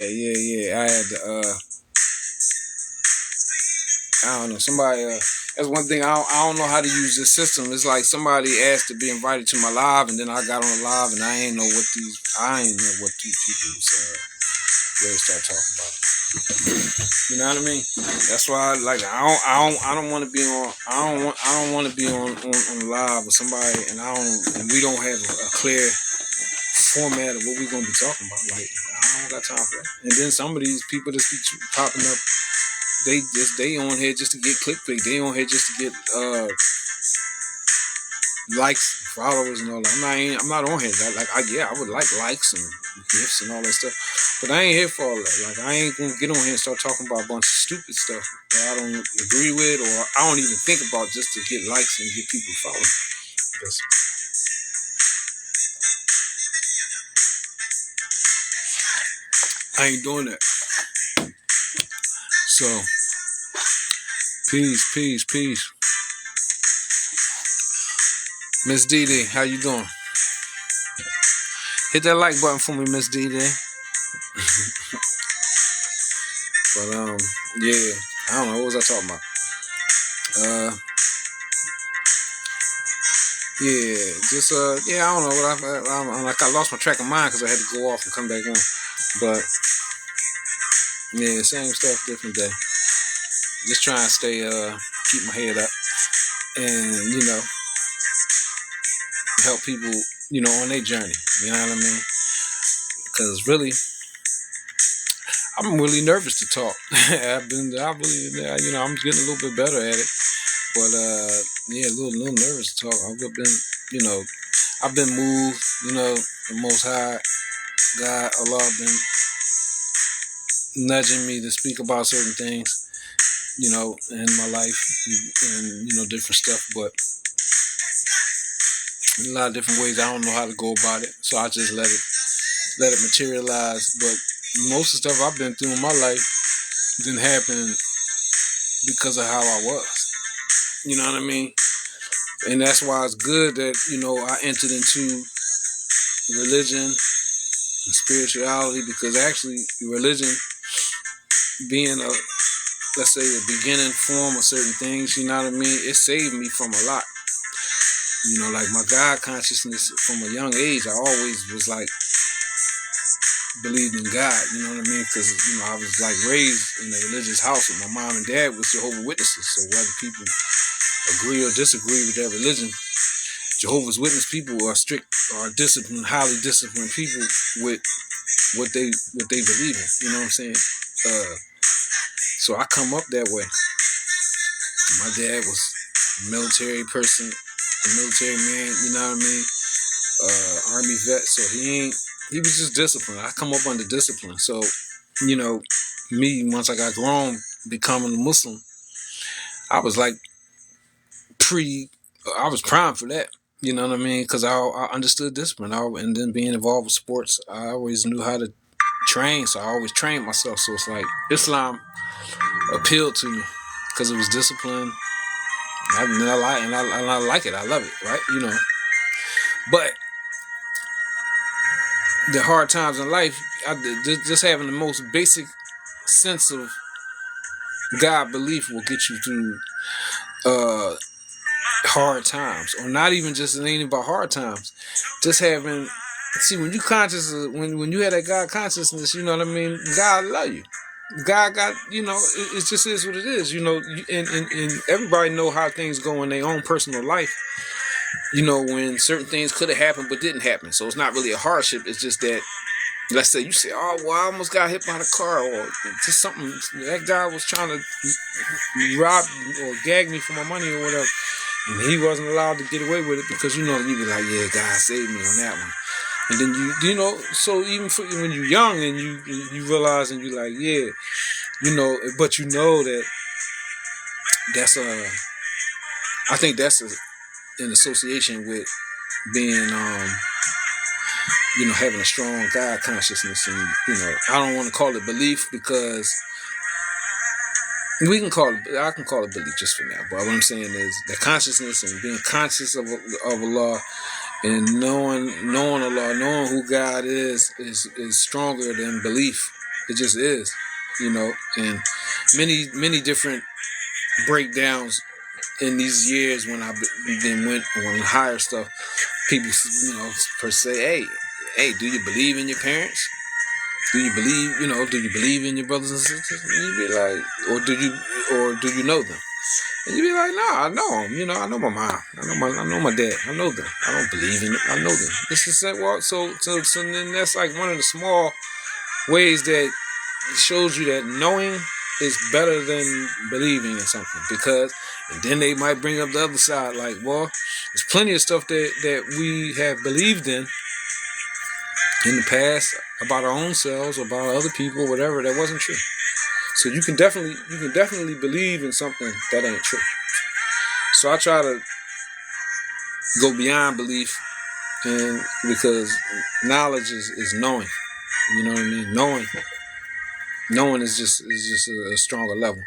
Yeah. I had to, I don't know, somebody, that's one thing, I don't know how to use this system. It's like somebody asked to be invited to my live, and then I got on the live, and I ain't know what these people was, really start talking about. You know what I mean? That's why, like, I don't want to be on, I don't want to be on live with somebody, and we don't have a clear format of what we're gonna be talking about. Like, I don't got time for that. And then some of these people that be popping up, they on here just to get clickbait. They on here just to get likes, followers, and all that. I'm not on here. I would like likes and gifts and all that stuff, but I ain't here for all that. Like, I ain't gonna get on here and start talking about a bunch of stupid stuff that I don't agree with, or I don't even think about, just to get likes and get people to follow me. I ain't doing that. So, peace. Miss Dee, how you doing? Hit that like button for me, Miss Dee. But yeah, I don't know, what was I talking about? Yeah, just yeah, I don't know what I'm like. I lost my track of mind because I had to go off and come back on. But yeah, same stuff, different day. Just trying to stay, keep my head up, and help people, on their journey. You know what I mean? Because really, I'm really nervous to talk. I really, I'm getting a little bit better at it. But yeah, a little nervous to talk. I've been moved. The Most High God, Allah, been nudging me to speak about certain things, in my life, and different stuff. But in a lot of different ways, I don't know how to go about it, so I just let it materialize. But most of the stuff I've been through in my life didn't happen because of how I was. You know what I mean? And that's why it's good that I entered into religion and spirituality, because actually religion being let's say a beginning form of certain things, you know what I mean, it saved me from a lot. Like my God consciousness from a young age, I always was like believed in God, you know what I mean, because I was like raised in a religious house, and my mom and dad was Jehovah's Witnesses. So whether people agree or disagree with their religion, Jehovah's Witness people are disciplined, highly disciplined people with what they believe in. You know what I'm saying? So I come up that way. My dad was a military person, a military man. You know what I mean? Army vet. So he was just disciplined. I come up under discipline. So me, once I got grown, becoming a Muslim, I was like I was primed for that. You know what I mean? Because I understood discipline. And then being involved with sports, I always knew how to train. So I always trained myself. So it's like Islam appealed to me because it was discipline. I like it. I love it, right? But the hard times in life, just having the most basic sense of God belief will get you through hard times, or not even just, it ain't about hard times. Just having, see, when you conscious, when you have that God consciousness, you know what I mean. God love you. God got, it just is what it is. And everybody know how things go in their own personal life. When certain things could have happened but didn't happen. So it's not really a hardship. It's just that, let's say you say, oh, well, I almost got hit by the car, or just something, that guy was trying to rob or gag me for my money or whatever, and he wasn't allowed to get away with it, because you be like, yeah, God saved me on that one. And then so even when you're young and you realize, and you're like, yeah, but that I think that's in association with being having a strong God consciousness. And I don't want to call it belief, because I can call it belief just for now. But what I'm saying is the consciousness, and being conscious of Allah, and knowing Allah, knowing who God is stronger than belief. It just is, and many different breakdowns in these years when I then went on higher stuff. People, per se, hey, do you believe in your parents? Do you believe in your brothers and sisters? And you be like, or do you know them? And you be like, nah, I know them. I know my mom. I know my dad. I know them. I don't believe in it. I know them. It's the same. Well, so then that's like one of the small ways that shows you that knowing is better than believing in something. Because, and then they might bring up the other side, like, well, there's plenty of stuff that we have believed in the past about our own selves, about other people, whatever, that wasn't true. So you can definitely believe in something that ain't true. So I try to go beyond belief, and because knowledge is knowing. You know what I mean? Knowing is just a stronger level.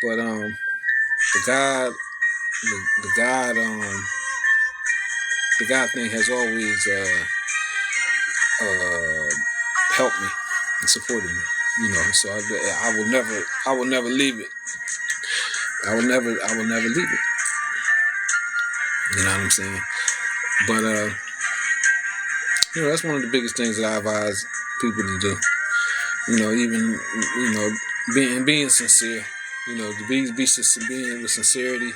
But the God thing has always helped me and supported me. So I will never leave it. I will never leave it. You know what I'm saying? But that's one of the biggest things that I advise people to do. Even being sincere. To be being with sincerity,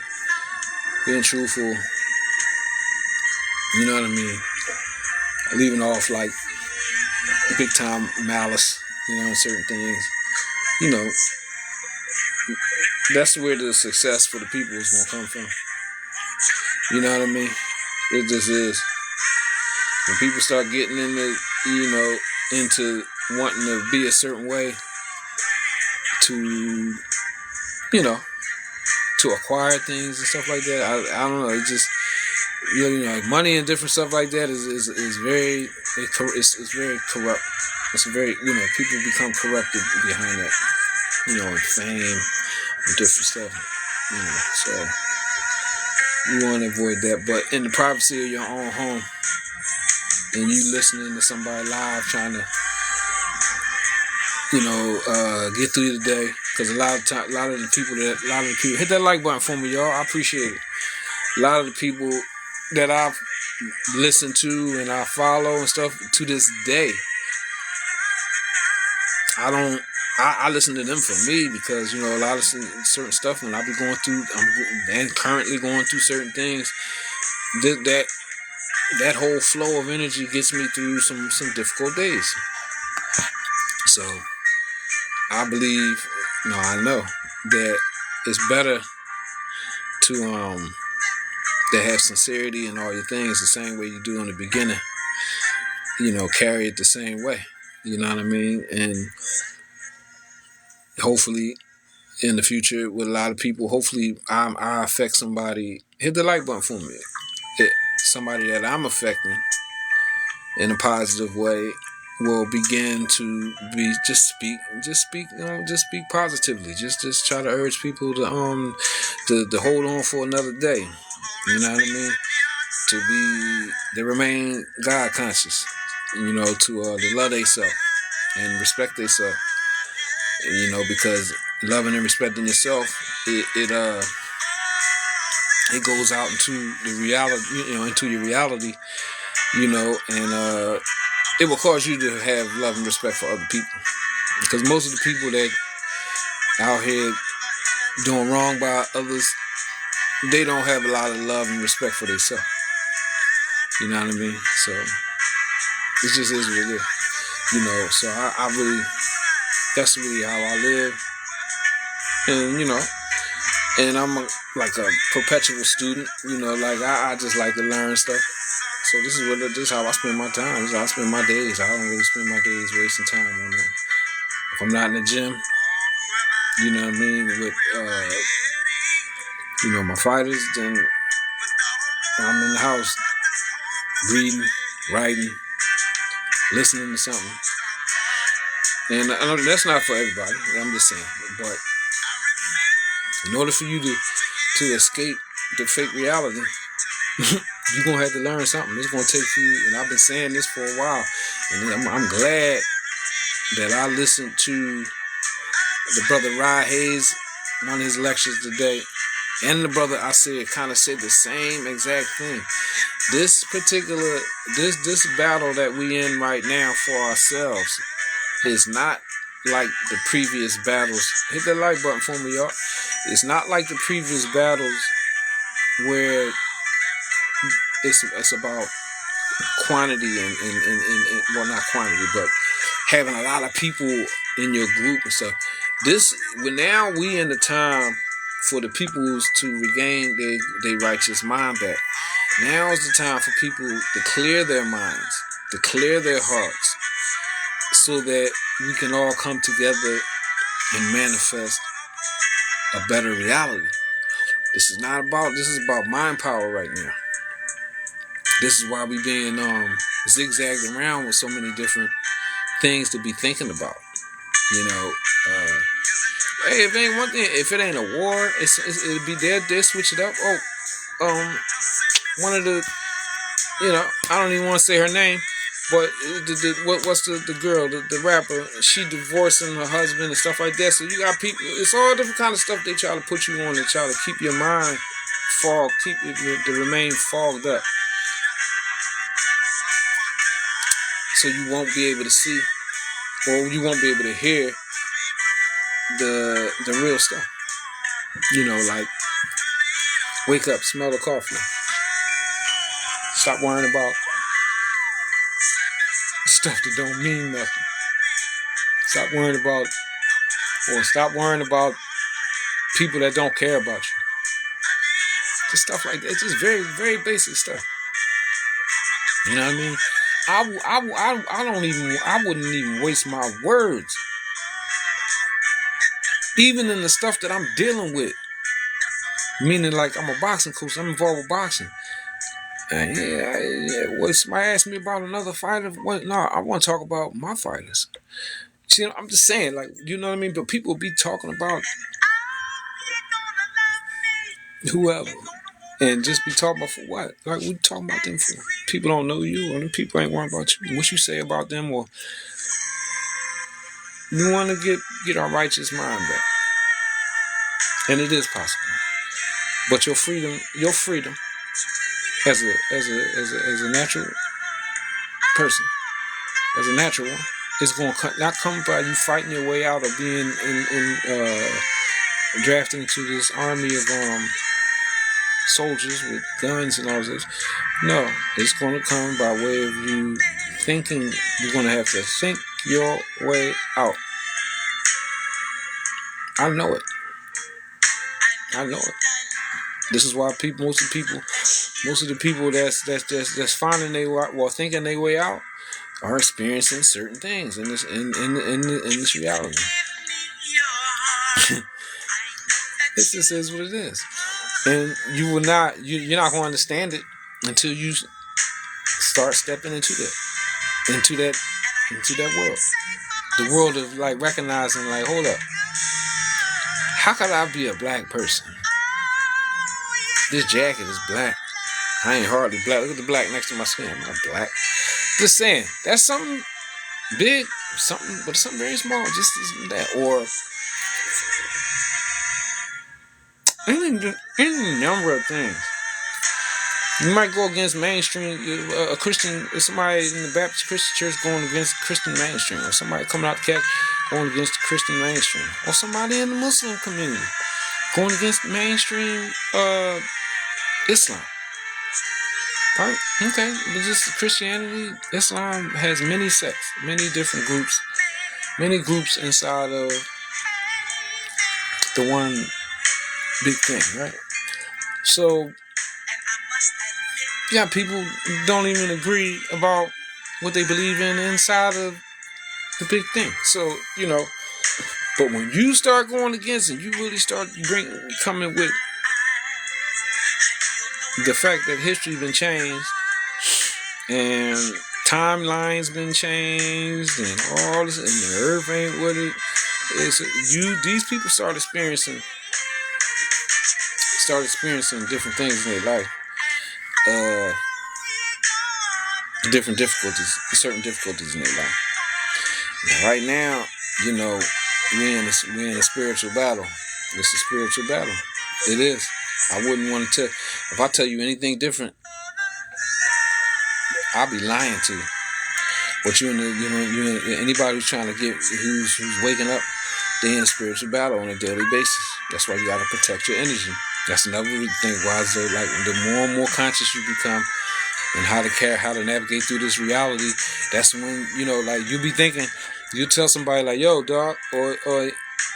being truthful. You know what I mean? Leaving off like big time malice. Certain things. That's where the success for the people is gonna come from. You know what I mean? It just is. When people start getting into wanting to be a certain way to to acquire things and stuff like that, I don't know. It just like money and different stuff like that is very it's very corrupt. It's very people become corrupted behind that. And fame and different stuff. So you want to avoid that, but in the privacy of your own home, and you listening to somebody live trying to, get through the day, because a lot of the people hit that like button for me, y'all. I appreciate it. A lot of the people that I've listened to and I follow and stuff to this day, I listen to them for me because, a lot of certain stuff when I be going through, I'm currently going through certain things, that whole flow of energy gets me through some difficult days. So I know that it's better to have sincerity in all your things the same way you do in the beginning. Carry it the same way. You know what I mean? And hopefully in the future with a lot of people, hopefully I affect somebody. Hit the like button for me. Somebody that I'm affecting in a positive way will begin to speak positively. Just try to urge people to hold on for another day. You know what I mean? To remain God conscious. To love themselves and respect themselves. Because loving and respecting yourself, it goes out into the reality, into your reality, and it will cause you to have love and respect for other people. Because most of the people that out here doing wrong by others, they don't have a lot of love and respect for themselves. You know what I mean? So it just is what it is. So I really, that's really how I live. And, and I'm like a perpetual student, like I just like to learn stuff. So this is how I spend my time. This is how I spend my days. I don't really spend my days wasting time on that. If I'm not in the gym, you know what I mean, with my fighters, then I'm in the house reading, writing, listening to something. And I know that's not for everybody. I'm just saying. But in order for you to escape the fake reality, you're going to have to learn something. It's going to take you, and I've been saying this for a while, and I'm glad that I listened to the brother Rod Hayes, one of his lectures today, and the brother I said kind of said the same exact thing. This particular this battle that we in right now for ourselves is not like the previous battles. Hit the like button for me, y'all. It's not like the previous battles where it's about quantity and well, not quantity, but having a lot of people in your group and stuff. Now we in the time for the peoples to regain their righteous mind back. Now is the time for people to clear their minds, to clear their hearts, so that we can all come together and manifest a better reality. This is about mind power right now. This is why we being zigzagged around with so many different things to be thinking about. Hey, if it ain't one thing, if it ain't a war, it'll be dead. They switch it up. One of the, I don't even want to say her name, but what's the girl, the rapper? She divorcing her husband and stuff like that. So you got people. It's all different kind of stuff they try to put you on to try to keep your mind fogged, keep it to remain fogged up, so you won't be able to see, or you won't be able to hear the real stuff. Like wake up, smell the coffee. Stop worrying about stuff that don't mean nothing. Stop worrying about people that don't care about you. Just stuff like that. It's just very, very basic stuff. You know what I mean? I wouldn't even waste my words, even in the stuff that I'm dealing with. Meaning, like, I'm a boxing coach. I'm involved with boxing. And somebody asked me about another fighter. No, I want to talk about my fighters. See, I'm just saying, like, you know what I mean? But people be talking about whoever, and just be talking about for what? Like, we talking about them for? People don't know you, or them people ain't worrying about you. What you say about them, or you want to get our righteous mind back, and it is possible. But your freedom as a natural person, as a natural one, it's going to not come by you fighting your way out or being drafted into this army of soldiers with guns and all this. No, it's going to come by way of you thinking. You're going to have to think your way out. I know it. This is why most of the people that's finding their way, or thinking their way out, are experiencing certain things in this reality. This just is what it is, and you're not going to understand it until you start stepping into that world. The world of, like, recognizing, like, hold up, how could I be a black person? This jacket is black. I ain't hardly black. Look at the black next to my skin. I'm not black. Just saying, that's something big, but something very small. Just that, or any number of things. You might go against mainstream, a Christian, somebody in the Baptist Christian church going against Christian mainstream, or somebody coming out the Catholic going against the Christian mainstream, or somebody in the Muslim community going against mainstream Islam. Right? Okay, but just Christianity, Islam has many sects, many different groups, many groups inside of the one big thing, right? So, yeah, people don't even agree about what they believe in inside of the big thing. So, but when you start going against it, you really start coming with the fact that history's been changed and timelines been changed and all this, and the earth ain't what it is. These people start experiencing different things in their life, certain difficulties in their life. Now, right now, we're in a spiritual battle. It's a spiritual battle. It is. I wouldn't want to tell. If I tell you anything different, I'll be lying to you. But anybody who's trying to who's waking up, they're in a spiritual battle on a daily basis. That's why you gotta protect your energy. That's another thing why like the more and more conscious you become and how to navigate through this reality, that's when, like you be thinking, you tell somebody like, yo, dog, or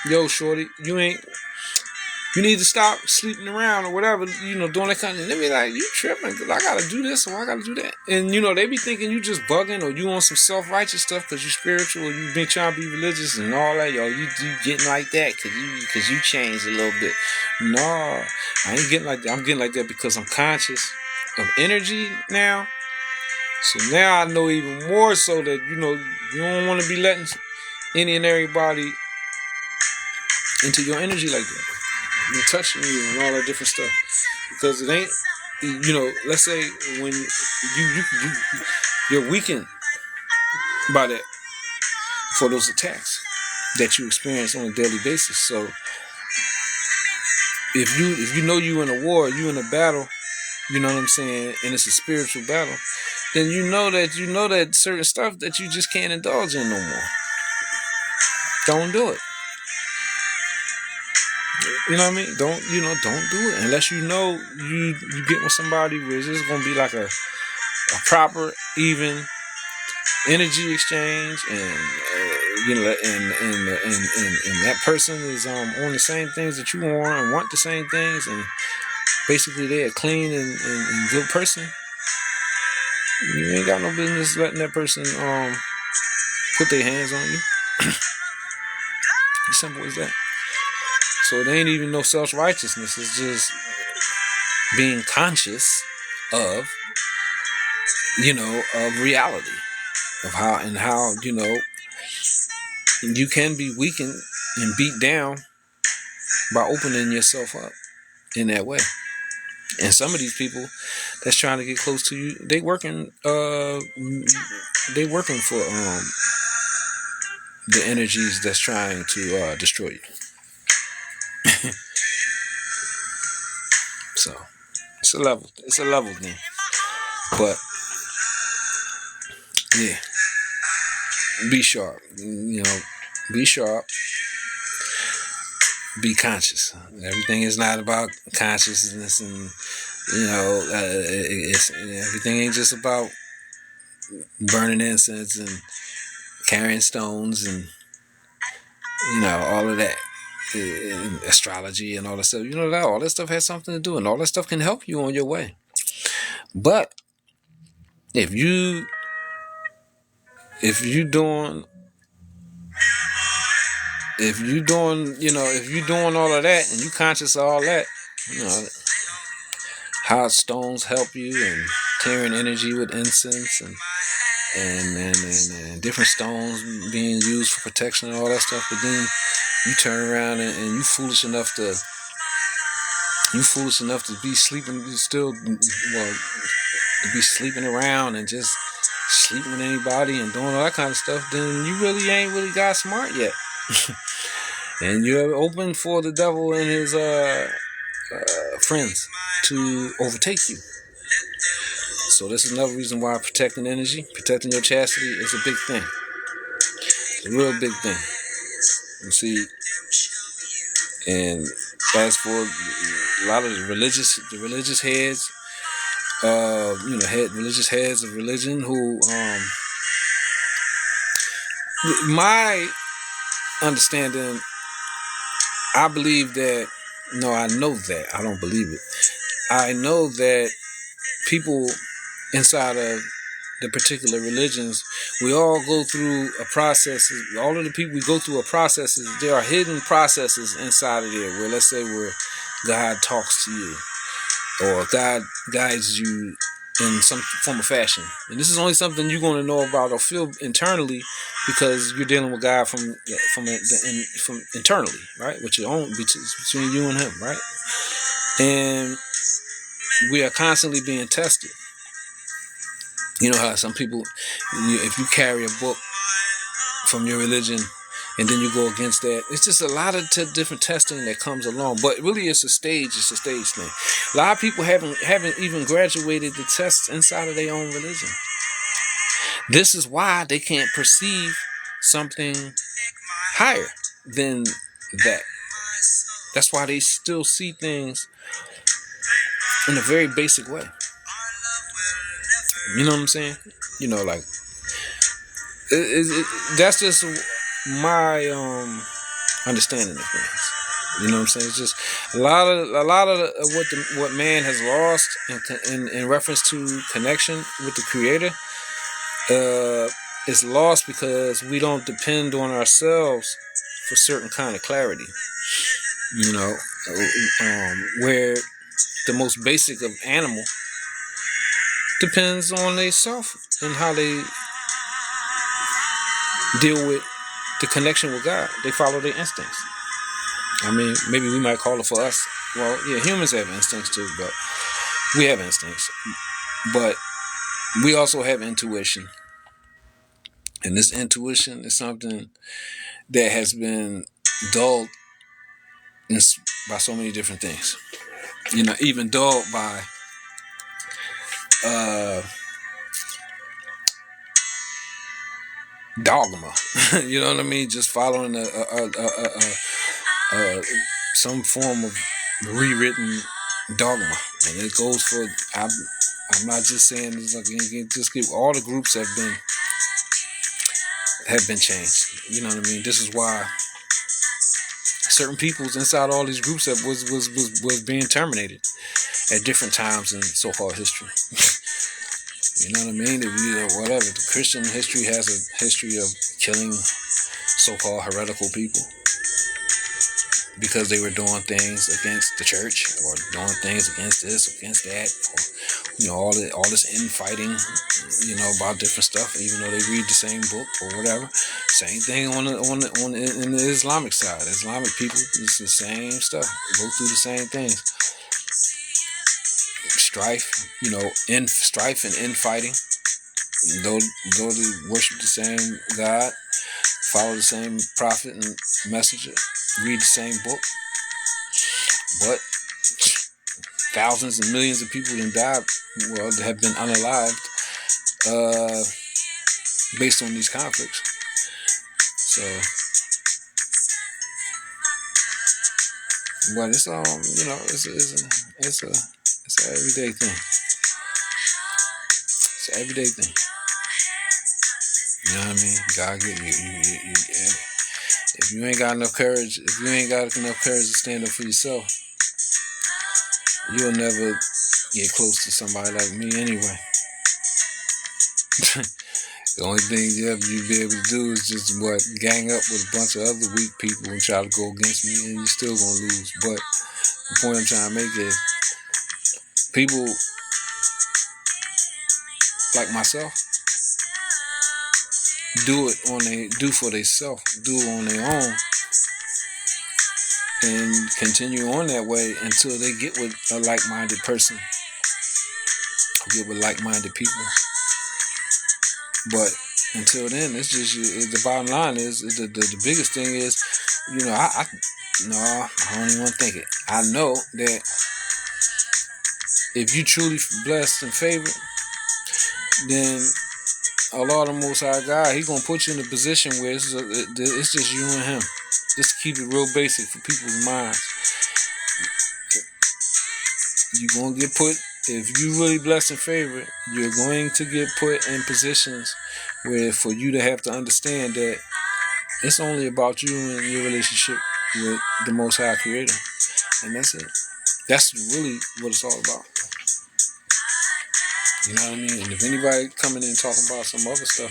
yo, shorty, you need to stop sleeping around or whatever, doing that kind of thing. They be like, you tripping, because I got to do this or I got to do that. And, they be thinking you just bugging or you on some self-righteous stuff because you spiritual or you been trying to be religious and all that. Yo, you getting like that because you changed a little bit. No, I ain't getting like that. I'm getting like that because I'm conscious of energy now. So now I know even more so that, you don't want to be letting any and everybody into your energy like that. And touching you and all that different stuff, because it ain't, let's say when you're weakened by that for those attacks that you experience on a daily basis. So if you know you in a war, you in a battle, you know what I'm saying, and it's a spiritual battle, then you know that certain stuff that you just can't indulge in no more. Don't do it. You know what I mean? Don't do it unless you get with somebody where it's just gonna be like a proper, even energy exchange, and and that person is on the same things that you want the same things, and basically they're a clean and good person. You ain't got no business letting that person put their hands on you. As simple as that. So it ain't even no self-righteousness. It's just being conscious of of reality, of how you can be weakened and beat down by opening yourself up in that way. And some of these people that's trying to get close to you, they working for the energies that's trying to destroy you. So it's a level thing. But yeah, be sharp. Be sharp. Be conscious. Everything is not about consciousness, and everything ain't just about burning incense and carrying stones and all of that, and astrology and all that stuff. That all that stuff has something to do, and all that stuff can help you on your way. But if you doing all of that and you conscious of all that, how stones help you, and clearing energy with incense and different stones being used for protection and all that stuff. But then you turn around and you foolish enough to be sleeping, to be sleeping around and just sleeping with anybody and doing all that kind of stuff. Then you really ain't really got smart yet. And you're open for the devil and his friends to overtake you. So this is another reason why protecting energy, protecting your chastity is a big thing. It's a real big thing. You see, and as for a lot of the religious heads, religious heads of religion who, my understanding, I believe that, no, I know that, I don't believe it. I know that people inside of the particular religions, we all go through a process. All of the people, we go through a process. There are hidden processes inside of there where, let's say, where God talks to you or God guides you in some form of fashion. And this is only something you're going to know about or feel internally because you're dealing with God from internally, right? With your own, between you and Him, right? And we are constantly being tested. You know how some people, if you carry a book from your religion, and then you go against that. It's just a lot of different testing that comes along. But really, it's a stage. It's a stage thing. A lot of people haven't even graduated the tests inside of their own religion. This is why they can't perceive something higher than that. That's why they still see things in a very basic way. You know what I'm saying? You know, like that's just my understanding of things. You know what I'm saying? It's just a lot of what man has lost in reference to connection with the Creator is lost because we don't depend on ourselves for certain kind of clarity. You know, where the most basic of animal depends on they self and how they deal with the connection with God. They follow their instincts. I mean, maybe we might call it for us. Well, yeah, humans have instincts too, but we have instincts. But we also have intuition. And this intuition is something that has been dulled by so many different things. You know, even dulled by dogma. You know what I mean? Just following some form of rewritten dogma, and it goes for. I'm not just saying this. Like, just give all the groups have been changed. You know what I mean? This is why certain peoples inside all these groups that was being terminated at different times in so-called history. You know what I mean? Whatever. The Christian history has a history of killing so-called heretical people because they were doing things against the church or doing things against this, against that, or, you know, all this infighting, you know, about different stuff, even though they read the same book or whatever. Same thing in the Islamic side. Islamic people, it's the same stuff. They go through the same things. Strife, you know, strife and infighting. Though they worship the same God, follow the same prophet and messenger, read the same book, but thousands and millions of people have died, well, have been unalived based on these conflicts. So, but it's you know, it's an everyday thing. It's an everyday thing. You know what I mean? God give you if you ain't got enough courage, to stand up for yourself, you'll never get close to somebody like me anyway. The only thing you'll be able to do is just gang up with a bunch of other weak people and try to go against me, and you're still gonna lose. But the point I'm trying to make is people like myself do for themselves, do it on their own, and continue on that way until they get with a like-minded person, get with like-minded people. But until then, it's just the bottom line is the biggest thing is, you know, I don't even want to think it. I know that if you truly blessed and favored, then Allah the Most High God, He gonna put you in a position where it's just you and Him. Just to keep it real basic for people's minds. You're gonna get put, if you really blessed and favored, you're going to get put in positions where for you to have to understand that it's only about you and your relationship with the Most High Creator, and that's it. That's really what it's all about. You know what I mean? And if anybody coming in talking about some other stuff,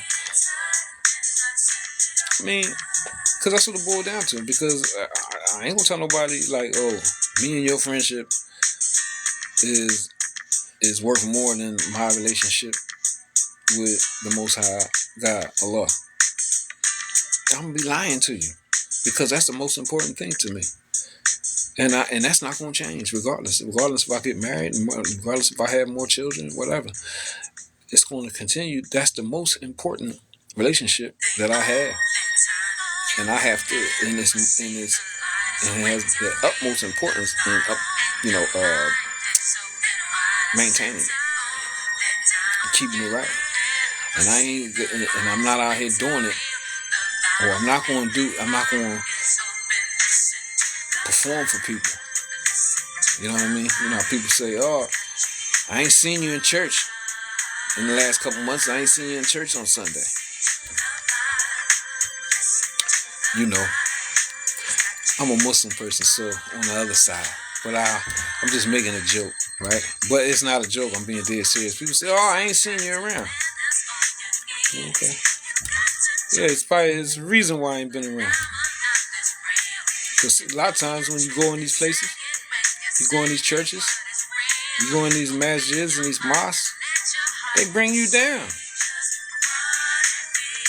I mean, because that's what it boiled down to. Because I ain't gonna tell nobody like, oh, me and your friendship is worth more than my relationship with the Most High God, Allah. I'm gonna be lying to you, because that's the most important thing to me, and that's not gonna change regardless if I get married, regardless if I have more children, whatever. It's going to continue. That's the most important relationship that I have. and I have to and it has the utmost importance in maintaining it, keeping it right. And I'm not out here doing it, or I'm not going to perform for people. You know what I mean? You know, people say, "Oh, I ain't seen you in church in the last couple months. I ain't seen you in church on Sunday." You know, I'm a Muslim person, so on the other side. But I'm just making a joke, right? But it's not a joke. I'm being dead serious. People say, "Oh, I ain't seen you around." Okay. Yeah, it's a reason why I ain't been around. Because a lot of times when you go in these places, you go in these churches, you go in these masjids and these mosques, they bring you down.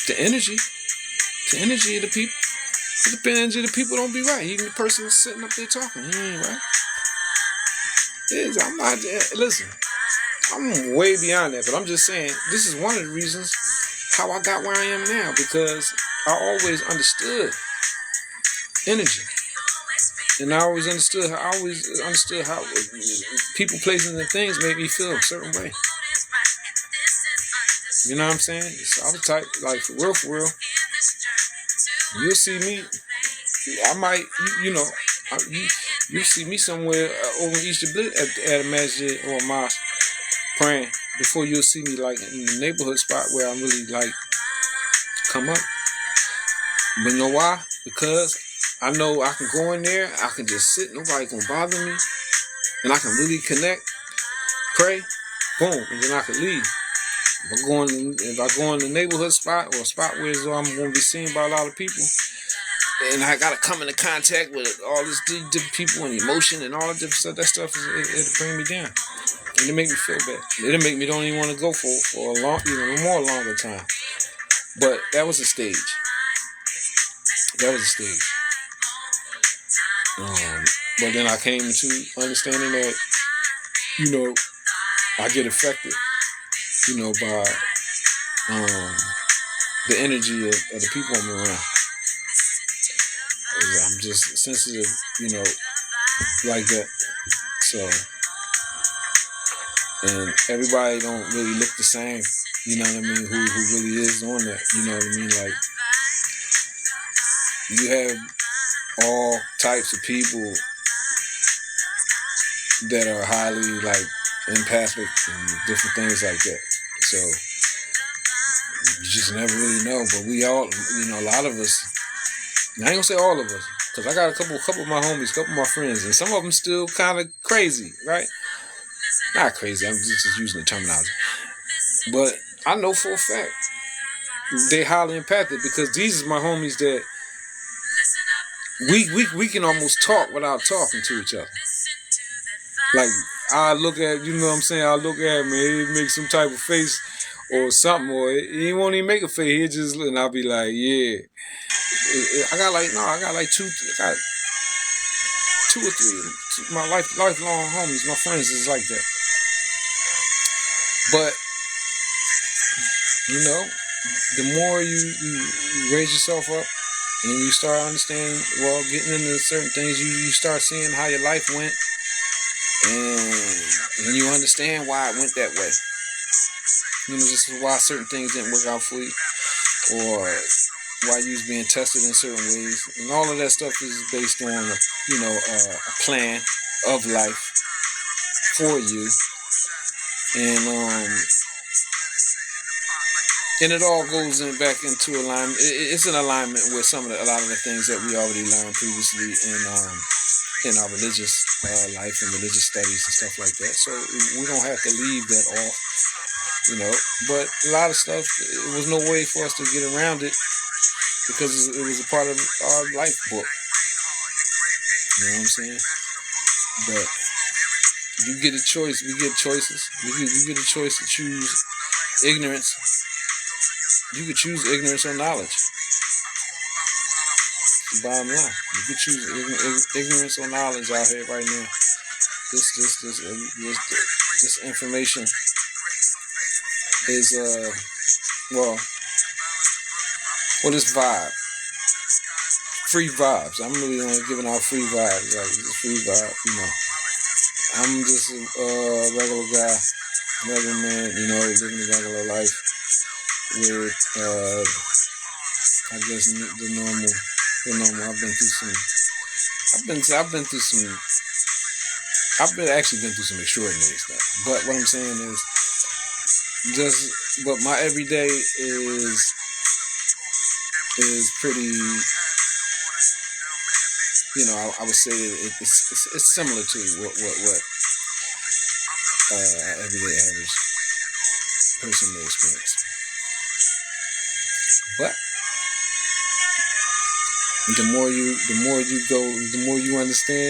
The energy of the people. The energy of the people don't be right. Even the person that's sitting up there talking, he ain't right. I'm not. Listen, I'm way beyond that, but I'm just saying this is one of the reasons how I got where I am now, because I always understood energy, and I always understood how people, places, and things made me feel a certain way. You know what I'm saying? So I was type, like, for real. You'll see me. I might, you see me somewhere over in East at a masjid or a mosque praying before you'll see me like in the neighborhood spot where I'm really like come up. But you know why? Because I know I can go in there, I can just sit, nobody can bother me, and I can really connect, pray, boom, and then I can leave. If I go in the neighborhood spot or a spot where I'm going to be seen by a lot of people, and I got to come into contact with all these different people and emotion and all that different stuff, that stuff, it'll bring me down. It'll make me feel bad. It'll make me don't even want to go for a longer time. But that was a stage. But then I came to understanding that, I get affected, by the energy of the people I'm around. I'm just sensitive, like that. So, and everybody don't really look the same, you know what I mean, who really is on that, you know what I mean, like, you have all types of people that are highly, like, empathic and different things like that. So, you just never really know, but we all, a lot of us, I ain't gonna say all of us, because I got a couple of my homies, a couple of my friends, and some of them still kind of crazy, right? Not crazy, I'm just using the terminology. But I know for a fact they highly empathic, because these are my homies that we can almost talk without talking to each other. Like, I look at, I look at him and he'll make some type of face or something, or he won't even make a face, he'll just look, and I'll be like, yeah. I got two or three, my lifelong homies, my friends is like that. But, the more you raise yourself up and you start understanding, getting into certain things, you start seeing how your life went, and you understand why it went that way. Just why certain things didn't work out for you, or why you was being tested in certain ways, and all of that stuff is based on a plan of life for you, and it all goes back into alignment. It's in alignment with a lot of the things that we already learned previously in our religious life and religious studies and stuff like that. So we don't have to leave that off, But a lot of stuff, it was no way for us to get around it, because it was a part of our life book. You know what I'm saying? But you get a choice. We get choices. You get a choice to choose ignorance. You could choose ignorance or knowledge. Bottom line, you could choose ignorance or knowledge out here right now. This information is this vibe. free vibes. I'm really only giving out free vibes, like just free vibe. I'm just a regular guy, regular man. Living a regular life with, I guess the normal. I've been through some. I've been through some. Actually been through some extraordinary stuff. But what I'm saying is, but my everyday is pretty. I would say that it's similar to what everyday average person may experience. But the more you go, the more you understand.